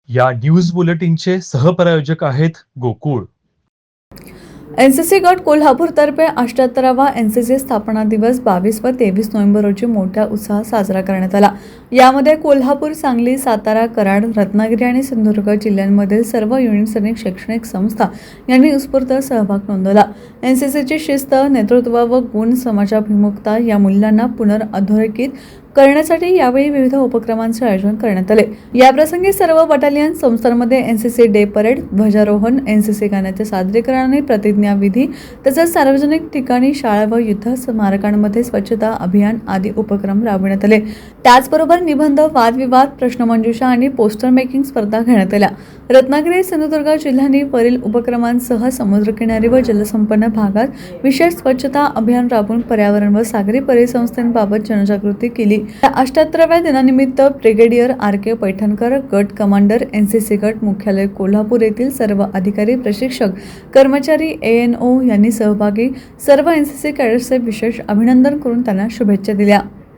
या न्यूज बुलेटिनचे सहप्रायोजक आहेत गोकुळ. एनसीसी गट कोल्हापूरतर्फे 78वा एनसीसी स्थापना दिवस 22 व 23 नोव्हेंबर रोजी मोठ्या उत्साहात साजरा करण्यात आला. यामध्ये कोल्हापूर, सांगली, सातारा, कराड, रत्नागिरी आणि सिंधुदुर्ग जिल्ह्यांमधील सर्व युनिट्स आणि शैक्षणिक संस्था यांनी उत्स्फूर्त सहभाग नोंदवला. एनसीसीची शिस्त, नेतृत्व व गुण, समाजाभिमुखता या मूल्यांना पुनर्अधोरेखित करण्यासाठी यावेळी विविध उपक्रमांचे आयोजन करण्यात आले. याप्रसंगी सर्व बटालियन संस्थांमध्ये एनसीसी डे परेड, ध्वजारोहण, एनसीसी गाण्याचे सादरीकरण आणि प्रतिज्ञाविधी तसेच सार्वजनिक ठिकाणी, शाळा व युद्ध स्मारकांमध्ये स्वच्छता अभियान आदी उपक्रम राबविण्यात आले. त्याचबरोबर निबंध, वादविवाद, प्रश्नमंजुषा आणि पोस्टर मेकिंग स्पर्धा घेण्यात आल्या. रत्नागिरी, सिंधुदुर्ग जिल्ह्यांनी वरील उपक्रमांसह समुद्रकिनारी व जलसंपन्न भागात विशेष स्वच्छता अभियान राबवून पर्यावरण व सागरी परिसंस्थेबाबत जनजागृती केली. 78व्या दिनानिमित्त ब्रिगेडियर आर.के. पैठणकर, गट कमांडर, एनसीसी गट मुख्यालय कोल्हापूर येथील सर्व अधिकारी, प्रशिक्षक, कर्मचारी, ANO यांनी सहभागी सर्व एनसीसी कॅडेट्सचे विशेष अभिनंदन करून त्यांना शुभेच्छा दिल्या.